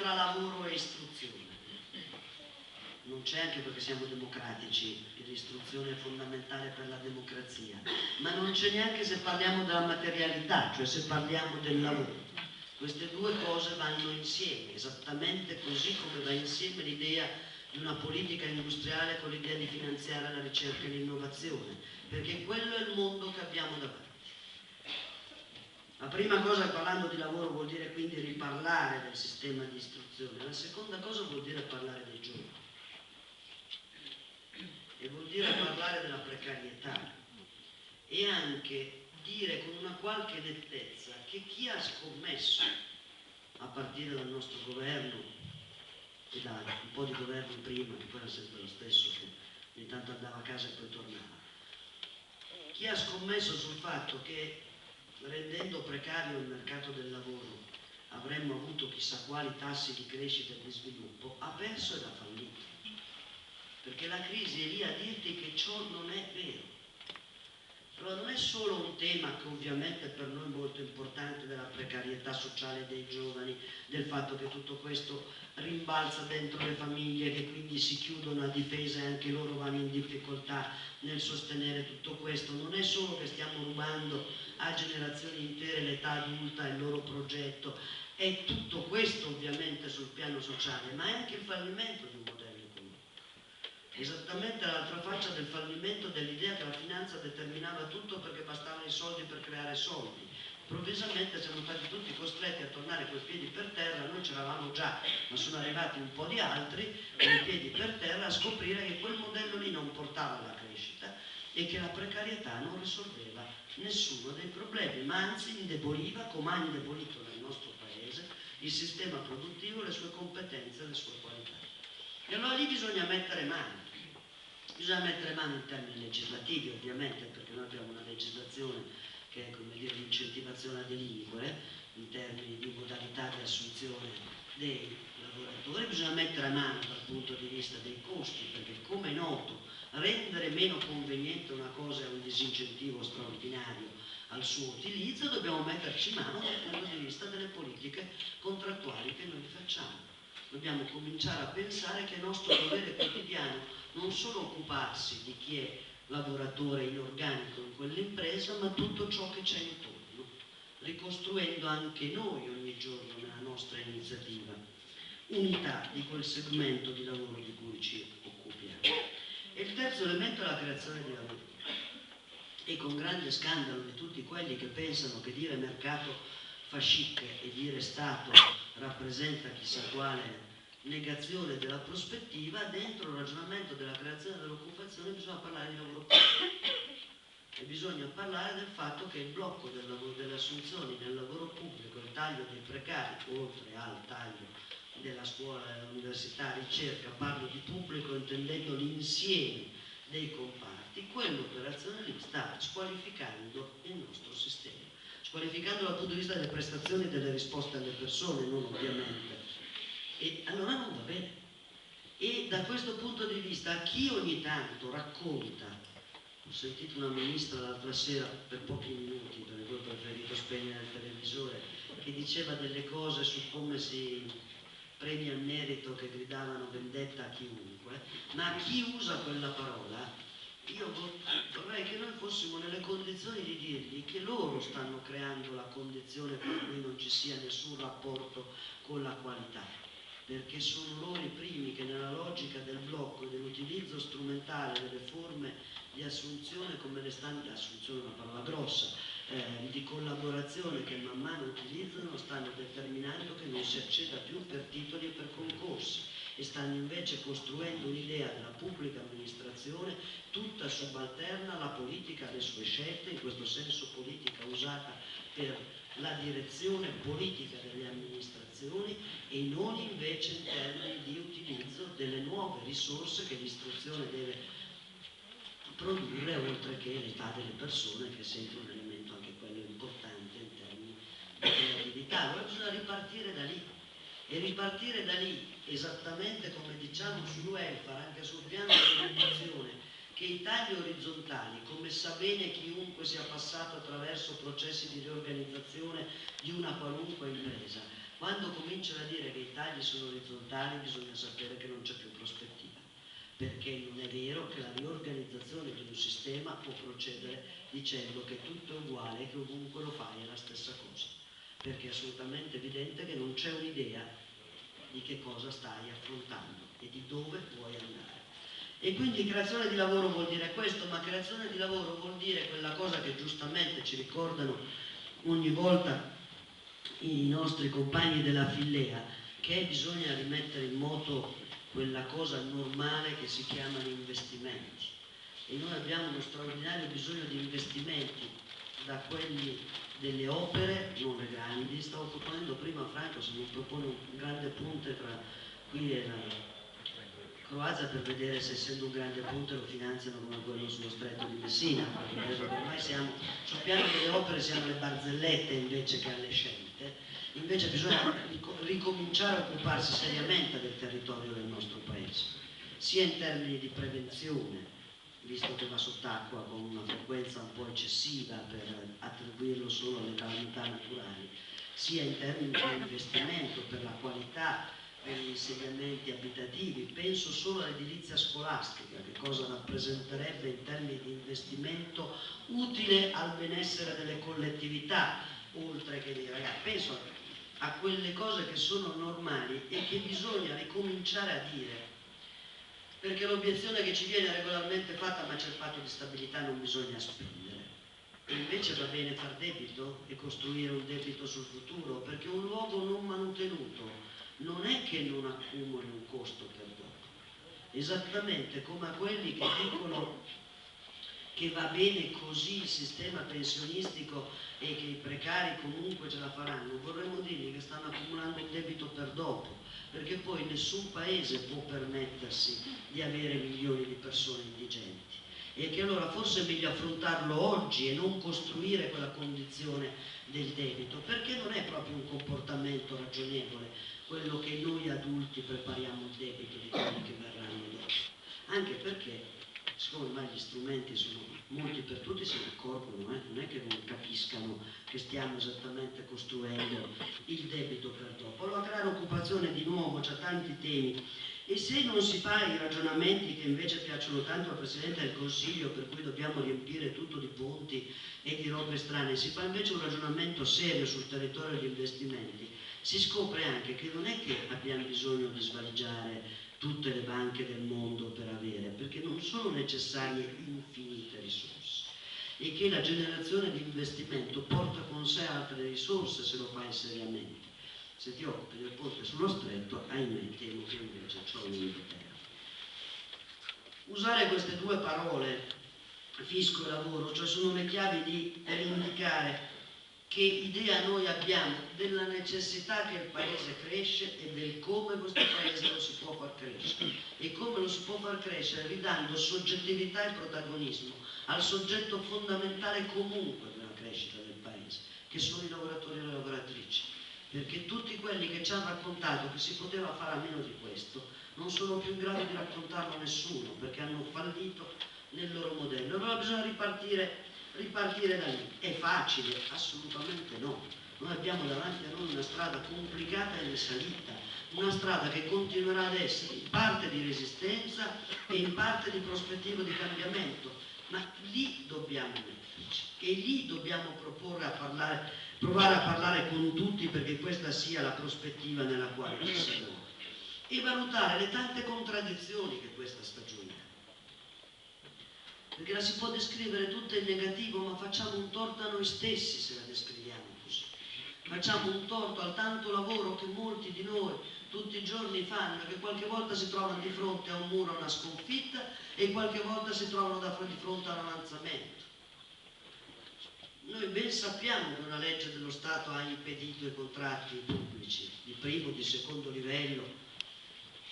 tra lavoro e istruzione. Non c'è, anche perché siamo democratici, e l'istruzione è fondamentale per la democrazia, ma non c'è neanche se parliamo della materialità, cioè se parliamo del lavoro. Queste due cose vanno insieme, esattamente così come va insieme l'idea di una politica industriale con l'idea di finanziare la ricerca e l'innovazione, perché quello è il mondo che abbiamo davanti. La prima cosa, parlando di lavoro, vuol dire quindi riparlare del sistema di istruzione. La seconda cosa vuol dire parlare dei giovani. E vuol dire parlare della precarietà e anche dire con una qualche nettezza che chi ha scommesso, a partire dal nostro governo e da un po' di governi prima, che poi era sempre lo stesso, che ogni tanto andava a casa e poi tornava, chi ha scommesso sul fatto che rendendo precario il mercato del lavoro avremmo avuto chissà quali tassi di crescita e di sviluppo, ha perso ed ha fallito. Perché la crisi è lì a dirti che ciò non è vero. Allora non è solo un tema che ovviamente per noi è molto importante della precarietà sociale dei giovani, del fatto che tutto questo rimbalza dentro le famiglie che quindi si chiudono a difesa e anche loro vanno in difficoltà nel sostenere tutto questo. Non è solo che stiamo rubando a generazioni intere l'età adulta e il loro progetto, è tutto questo ovviamente sul piano sociale, ma è anche il fallimento di un modello economico. Esattamente l'altra faccia del fallimento dell'idea che la finanza determinava tutto perché bastavano i soldi per creare soldi. Improvvisamente siamo stati tutti costretti a tornare coi piedi per terra, noi c'eravamo già, ma sono arrivati un po' di altri con i piedi per terra a scoprire che quel modello lì non portava alla crescita e che la precarietà non risolveva nessuno dei problemi, ma anzi indeboliva, come ha indebolito nel nostro paese, il sistema produttivo, le sue competenze e le sue qualità. E allora lì bisogna mettere mano in termini legislativi ovviamente, perché noi abbiamo una legislazione che è, come dire, l'incentivazione a delinquere in termini di modalità di assunzione dei lavoratori, bisogna mettere mano dal punto di vista dei costi, perché come è noto rendere meno conveniente una cosa è un disincentivo straordinario al suo utilizzo, dobbiamo metterci mano dal punto di vista delle politiche contrattuali che noi facciamo. Dobbiamo cominciare a pensare che è nostro dovere quotidiano non solo occuparsi di chi è lavoratore in organico in quell'impresa, ma tutto ciò che c'è intorno, ricostruendo anche noi ogni giorno nella nostra iniziativa unità di quel segmento di lavoro di cui ci occupiamo. E il terzo elemento è la creazione di lavoro. E con grande scandalo di tutti quelli che pensano che dire mercato fa chic e dire Stato rappresenta chissà quale negazione della prospettiva, dentro il ragionamento della creazione dell'occupazione bisogna parlare di lavoro pubblico e bisogna parlare del fatto che il blocco del lavoro, delle assunzioni nel lavoro pubblico, il taglio dei precari, oltre al taglio della scuola, dell'università, ricerca, parlo di pubblico intendendo l'insieme dei comparti, quell'operazione lì sta squalificando il nostro sistema, squalificando dal punto di vista delle prestazioni e delle risposte alle persone, non ovviamente. E allora non va bene. E da questo punto di vista, a chi ogni tanto racconta, ho sentito una ministra l'altra sera per pochi minuti, perché poi ho preferito spegnere il televisore, che diceva delle cose su come si premia il merito, che gridavano vendetta a chiunque, ma a chi usa quella parola, io vorrei che noi fossimo nelle condizioni di dirgli che loro stanno creando la condizione per cui non ci sia nessun rapporto con la qualità, perché sono loro i primi che nella logica del blocco e dell'utilizzo strumentale delle forme di assunzione, come le assunzione è una parola grossa, di collaborazione che man mano utilizzano, stanno determinando che non si acceda più per titoli e per concorsi e stanno invece costruendo un'idea della pubblica amministrazione tutta subalterna alla politica, alle sue scelte, in questo senso politica usata per la direzione politica delle amministrazioni e non invece in termini di utilizzo delle nuove risorse che l'istruzione deve produrre, oltre che l'età delle persone, che è sempre un elemento anche quello importante in termini di creatività. Allora bisogna ripartire da lì, e ripartire da lì esattamente come diciamo sul welfare, anche sul piano dell'educazione, che i tagli orizzontali, come sa bene chiunque sia passato attraverso processi di riorganizzazione di una qualunque impresa, Quando cominciano a dire che i tagli sono orizzontali bisogna sapere che non c'è più prospettiva, perché non è vero che la riorganizzazione di un sistema può procedere dicendo che tutto è uguale e che ovunque lo fai è la stessa cosa, perché è assolutamente evidente che non c'è un'idea di che cosa stai affrontando e di dove vuoi andare. E quindi creazione di lavoro vuol dire questo, ma creazione di lavoro vuol dire quella cosa che giustamente ci ricordano ogni volta i nostri compagni della Fillea, che bisogna rimettere in moto quella cosa normale che si chiamano investimenti. E noi abbiamo uno straordinario bisogno di investimenti, da quelli delle opere, non le grandi. Stavo proponendo prima a Franco se mi propone un grande ponte tra qui e la Croazia, per vedere se essendo un grande ponte lo finanziano come quello sullo stretto di Messina, perché ormai siamo sul piano delle opere, siamo alle barzellette invece che alle scelte. Invece bisogna ricominciare a occuparsi seriamente del territorio del nostro paese, sia in termini di prevenzione, visto che va sott'acqua con una frequenza un po' eccessiva per attribuirlo solo alle calamità naturali, sia in termini di investimento per la qualità, per gli insediamenti abitativi. Penso solo all'edilizia scolastica, che cosa rappresenterebbe in termini di investimento utile al benessere delle collettività, oltre che dei ragazzi. Penso a quelle cose che sono normali e che bisogna ricominciare a dire, perché l'obiezione che ci viene regolarmente fatta: ma c'è il patto di stabilità, non bisogna spendere. E invece va bene far debito e costruire un debito sul futuro, perché un luogo non manutenuto non è che non accumuli un costo per dopo, esattamente come a quelli che dicono che va bene così il sistema pensionistico e che i precari comunque ce la faranno. Vorremmo dirgli che stanno accumulando un debito per dopo, perché poi nessun paese può permettersi di avere milioni di persone indigenti, e che allora forse è meglio affrontarlo oggi e non costruire quella condizione del debito, perché non è proprio un comportamento ragionevole quello che noi adulti prepariamo il debito di quelli che verranno dopo, anche perché siccome ormai gli strumenti sono molti per tutti, se ne accorgono, non è che non capiscano che stiamo esattamente costruendo il debito per dopo. Allora, creare occupazione di nuovo, c'ha tanti temi, e se non si fa i ragionamenti che invece piacciono tanto al Presidente del Consiglio, per cui dobbiamo riempire tutto di ponti e di robe strane, si fa invece un ragionamento serio sul territorio degli investimenti, si scopre anche che non è che abbiamo bisogno di svaligiare tutte le banche del mondo per avere, perché non sono necessarie infinite risorse, e che la generazione di investimento porta con sé altre risorse se lo fai seriamente. Se ti occupi del ponte sullo stretto, ahimè, temo che invece ciò non è vero. Usare queste due parole, fisco e lavoro, cioè sono le chiavi di indicare che idea noi abbiamo della necessità che il paese cresce e del come questo paese lo si può far crescere, e come lo si può far crescere ridando soggettività e protagonismo al soggetto fondamentale comunque della crescita del paese, che sono i lavoratori e le lavoratrici, perché tutti quelli che ci hanno raccontato che si poteva fare a meno di questo non sono più in grado di raccontarlo a nessuno, perché hanno fallito nel loro modello. Allora bisogna ripartire da lì. È facile? Assolutamente no. Noi abbiamo davanti a noi una strada complicata e in salita, una strada che continuerà ad essere in parte di resistenza e in parte di prospettiva di cambiamento, ma lì dobbiamo metterci e lì dobbiamo provare a parlare con tutti, perché questa sia la prospettiva nella quale ci si muove, e valutare le tante contraddizioni che questa stagione ha. Perché la si può descrivere tutta in negativo, ma facciamo un torto a noi stessi se la descriviamo così. Facciamo un torto al tanto lavoro che molti di noi tutti i giorni fanno, che qualche volta si trovano di fronte a un muro, a una sconfitta, e qualche volta si trovano di fronte a un avanzamento. Noi ben sappiamo che una legge dello Stato ha impedito i contratti pubblici di primo, di secondo livello.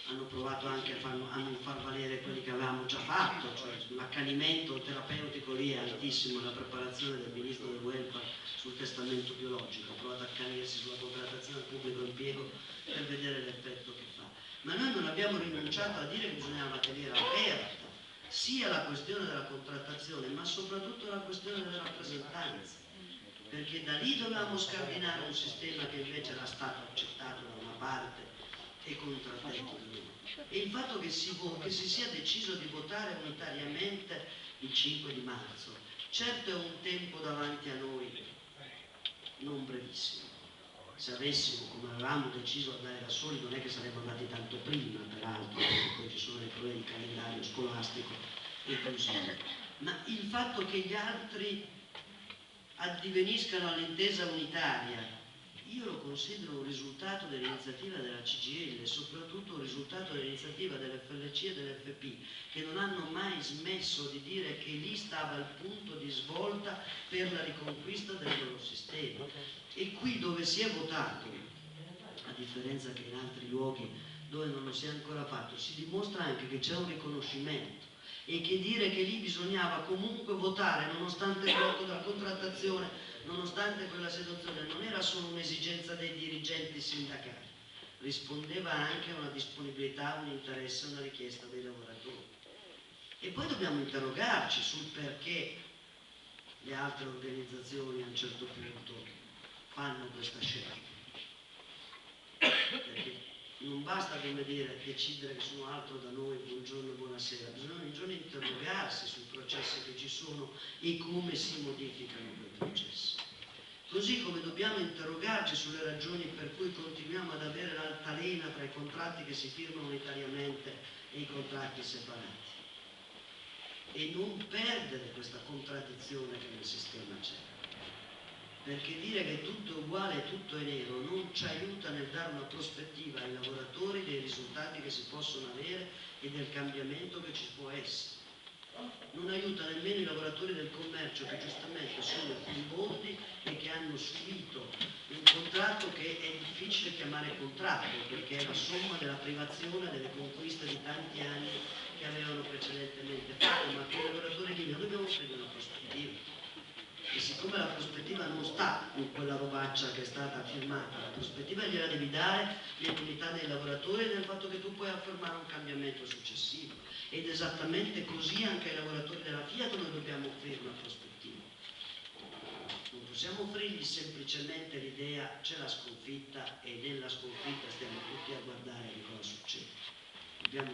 Hanno provato anche a non far valere quelli che avevamo già fatto, cioè l'accanimento terapeutico lì è altissimo, la preparazione del ministro del welfare sul testamento biologico, ha provato a accanirsi sulla contrattazione al pubblico impiego per vedere l'effetto che fa. Ma noi non abbiamo rinunciato a dire che bisognava tenere aperta sia la questione della contrattazione, ma soprattutto la questione delle rappresentanze. perché da lì dovevamo scardinare un sistema che invece era stato accettato da una parte e contraddetto da noi. E il fatto che si sia deciso di votare unitariamente il 5 di marzo, certo è un tempo davanti a noi non brevissimo. Se avessimo, come avevamo deciso, andare da soli, non è che saremmo andati tanto prima, peraltro, perché poi ci sono dei problemi di calendario scolastico e così. Ma il fatto che gli altri addiveniscano all'intesa unitaria, io lo considero un risultato dell'iniziativa della CGIL e soprattutto un risultato dell'iniziativa dell'FLC e dell'FP, che non hanno mai smesso di dire che lì stava il punto di svolta per la riconquista del loro sistema. E qui dove si è votato, a differenza che in altri luoghi dove non lo si è ancora fatto, si dimostra anche che c'è un riconoscimento e che dire che lì bisognava comunque votare nonostante il blocco della contrattazione, nonostante quella situazione, non era solo un'esigenza dei dirigenti sindacali, rispondeva anche a una disponibilità, un interesse, una richiesta dei lavoratori. E poi dobbiamo interrogarci sul perché le altre organizzazioni a un certo punto fanno questa scelta. Perché non basta, come dire, decidere che sono altro da noi, buongiorno e buonasera, bisogna ogni giorno interrogarsi sui processi che ci sono e come si modificano quei processi. Così come dobbiamo interrogarci sulle ragioni per cui continuiamo ad avere l'altalena tra i contratti che si firmano unitariamente e i contratti separati. E non perdere questa contraddizione che nel sistema c'è. Perché dire che tutto è uguale e tutto è nero non ci aiuta nel dare una prospettiva ai lavoratori dei risultati che si possono avere e del cambiamento che ci può essere. Non aiuta nemmeno i lavoratori del commercio che giustamente sono furibondi e che hanno subito un contratto che è difficile chiamare contratto perché è la somma della privazione delle conquiste di tanti anni che avevano precedentemente fatto, ma che i lavoratori lì noi dobbiamo offrire una prospettiva. E siccome la prospettiva non sta in quella robaccia che è stata firmata, la prospettiva gliela devi dare nell'unità dei lavoratori e nel fatto che tu puoi affermare un cambiamento successivo. Ed esattamente così anche ai lavoratori della Fiat noi dobbiamo offrire una prospettiva. Non possiamo offrirgli semplicemente l'idea c'è la sconfitta e nella sconfitta stiamo tutti a guardare che cosa succede. Dobbiamo